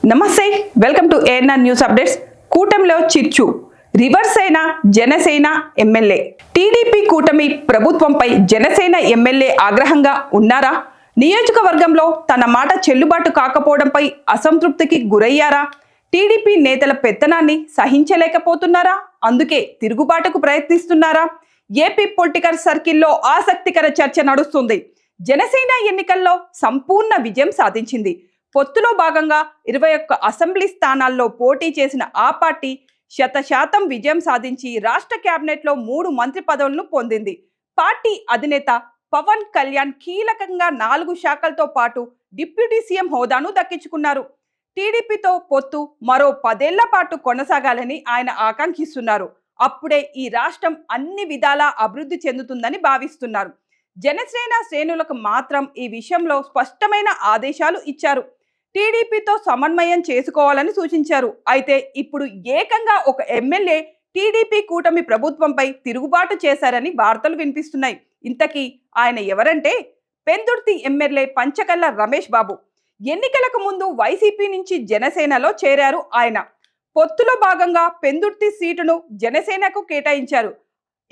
నమస్తే, welcome to ANR news updates. కూటమిలో చిచ్చు, రివర్స్ అయిన జనసేన ఎమ్మెల్యే. టీడీపీ కూటమి ప్రభుత్వంపై జనసేన ఎమ్మెల్యే ఆగ్రహంగా ఉన్నారా? నియోజకవర్గంలో తన మాట చెల్లుబాటు కాకపోవడంపై అసంతృప్తికి గురయ్యారా? టీడీపీ నేతల పెత్తనాన్ని సహించలేకపోతున్నారా? అందుకే తిరుగుబాటుకు ప్రయత్నిస్తున్నారా? ఏపీ పొలిటికల్ సర్కిల్లో ఆసక్తికర చర్చ నడుస్తుంది. జనసేన ఎన్నికల్లో సంపూర్ణ విజయం సాధించింది. పొత్తులో భాగంగా 21 అసెంబ్లీ స్థానాల్లో పోటీ చేసిన ఆ పార్టీ 100% విజయం సాధించి రాష్ట్ర కేబినెట్లో 3 మంత్రి పదవులను పొందింది. పార్టీ అధినేత పవన్ కళ్యాణ్ కీలకంగా 4 శాఖలతో పాటు డిప్యూటీ సీఎం హోదాను దక్కించుకున్నారు. టీడీపీతో పొత్తు మరో 10 ఏళ్ల పాటు కొనసాగాలని ఆయన ఆకాంక్షిస్తున్నారు. అప్పుడే ఈ రాష్ట్రం అన్ని విధాలా అభివృద్ధి చెందుతుందని భావిస్తున్నారు. జనసేన శ్రేణులకు మాత్రం ఈ విషయంలో స్పష్టమైన ఆదేశాలు ఇచ్చారు. టీడీపీతో సమన్వయం చేసుకోవాలని సూచించారు. అయితే ఇప్పుడు ఏకంగా ఒక ఎమ్మెల్యే టీడీపీ కూటమి ప్రభుత్వంపై తిరుగుబాటు చేశారని వార్తలు వినిపిస్తున్నాయి. ఇంతకీ ఆయన ఎవరంటే పెందుర్తి ఎమ్మెల్యే పంచకర్ల రమేష్ బాబు. ఎన్నికలకు ముందు వైసీపీ నుంచి జనసేనలో చేరారు ఆయన. పొత్తులో భాగంగా పెందుర్తి సీటును జనసేనకు కేటాయించారు.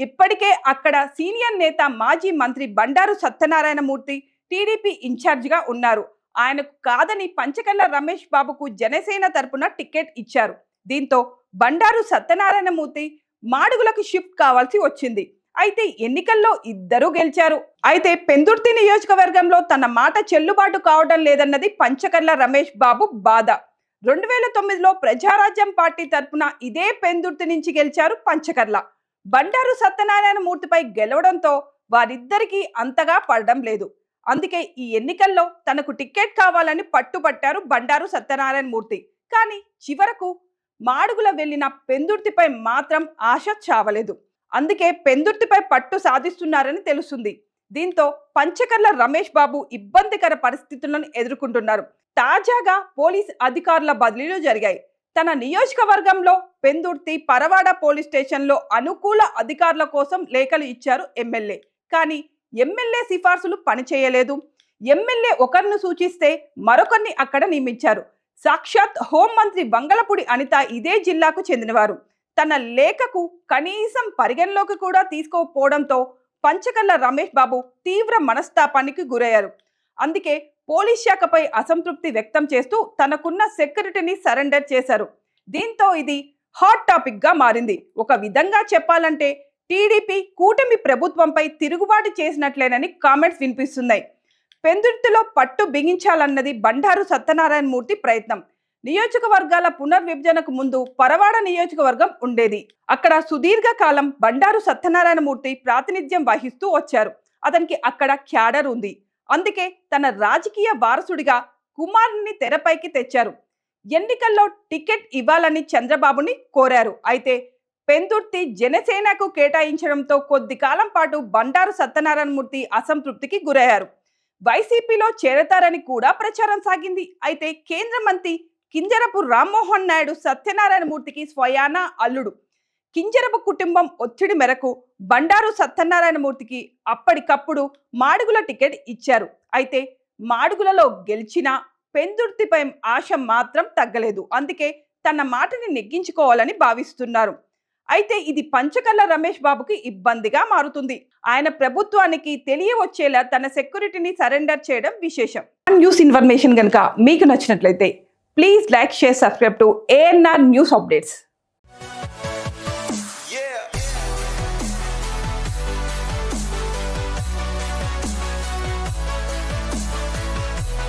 ఇప్పటికే అక్కడ సీనియర్ నేత మాజీ మంత్రి బండారు సత్యనారాయణమూర్తి టీడీపీ ఇన్ఛార్జిగా ఉన్నారు. ఆయనకు కాదని పంచకర్ల రమేష్ బాబుకు జనసేన తరపున టికెట్ ఇచ్చారు. దీంతో బండారు సత్యనారాయణమూర్తి మాడుగులకు షిఫ్ట్ కావాల్సి వచ్చింది. అయితే ఎన్నికల్లో ఇద్దరూ గెలిచారు. అయితే పెందుర్తి నియోజకవర్గంలో తన మాట చెల్లుబాటు కావడం లేదన్నది పంచకర్ల రమేష్ బాబు బాధ. 2009లో ప్రజారాజ్యం పార్టీ తరపున ఇదే పెందుర్తి నుంచి గెలిచారు పంచకర్ల. బండారు సత్యనారాయణమూర్తిపై గెలవడంతో వారిద్దరికీ అంతగా పడడం లేదు. అందుకే ఈ ఎన్నికల్లో తనకు టికెట్ కావాలని పట్టుబట్టారు బండారు సత్యనారాయణమూర్తి. కానీ చివరకు మాడుగుల వెళ్లిన పెందుర్తిపై మాత్రం ఆశ చావలేదు. అందుకే పెందుర్తిపై పట్టు సాధిస్తున్నారని తెలుస్తుంది. దీంతో పంచకర్ల రమేష్ బాబు ఇబ్బందికర పరిస్థితులను ఎదుర్కొంటున్నారు. తాజాగా పోలీస్ అధికారుల బదిలీలు జరిగాయి. తన నియోజకవర్గంలో పెందుర్తి పరవాడ పోలీస్ స్టేషన్లో అనుకూల అధికారుల కోసం లేఖలు ఇచ్చారు ఎమ్మెల్యే. కానీ ఎమ్మెల్యే సిఫార్సులు పనిచేయలేదు. ఎమ్మెల్యే ఒకరిని సూచిస్తే మరొకరిని అక్కడ నియమించారు. సాక్షాత్ హోంమంత్రి వంగలపూడి అనిత ఇదే జిల్లాకు చెందినవారు. తన లేఖకు కనీసం పరిగణలోకి కూడా తీసుకోకపోవడంతో పంచకర్ల రమేష్ బాబు తీవ్ర మనస్తాపానికి గురయ్యారు. అందుకే పోలీస్ శాఖపై అసంతృప్తి వ్యక్తం చేస్తూ తనకున్న సెక్యూరిటీని సరెండర్ చేశారు. దీంతో ఇది హాట్ టాపిక్ గా మారింది. ఒక విధంగా చెప్పాలంటే టీడీపీ కూటమి ప్రభుత్వంపై తిరుగుబాటు చేసినట్లేనని కామెంట్స్ వినిపిస్తున్నాయి. పెందుర్తిలో పట్టు బిగించాలన్నది బండారు సత్యనారాయణమూర్తి ప్రయత్నం. నియోజకవర్గాల పునర్విభజనకు ముందు పరవాడ నియోజకవర్గం ఉండేది. అక్కడ సుదీర్ఘకాలం బండారు సత్యనారాయణమూర్తి ప్రాతినిధ్యం వహిస్తూ వచ్చారు. అతనికి అక్కడ క్యాడర్ ఉంది. అందుకే తన రాజకీయ వారసుడిగా కుమారుని తెరపైకి తెచ్చారు. ఎన్నికల్లో టికెట్ ఇవ్వాలని చంద్రబాబుని కోరారు. అయితే పెందుర్తి జనసేనకు కేటాయించడంతో కొద్ది కాలం పాటు బండారు సత్యనారాయణమూర్తి అసంతృప్తికి గురయ్యారు. వైసీపీలో చేరతారని కూడా ప్రచారం సాగింది. అయితే కేంద్ర మంత్రి కింజరపు రామ్మోహన్ నాయుడు సత్యనారాయణమూర్తికి స్వయాన అల్లుడు. కింజరపు కుటుంబం ఒత్తిడి మేరకు బండారు సత్యనారాయణమూర్తికి అప్పటికప్పుడు మాడుగుల టికెట్ ఇచ్చారు. అయితే మాడుగులలో గెలిచిన పెందుర్తిపై ఆశ మాత్రం తగ్గలేదు. అందుకే తన మాటని నెగ్గించుకోవాలని భావిస్తున్నారు. అయితే ఇది పంచకర్ల రమేష్ బాబుకి ఇబ్బందిగా మారుతుంది. ఆయన ప్రభుత్వానికి తెలియవచ్చేలా తన సెక్యూరిటీని సరెండర్ చేయడం విశేషం. న్యూస్ ఇన్ఫర్మేషన్ కనుక మీకు నచ్చినట్లయితే please like, share, subscribe to ANR news updates.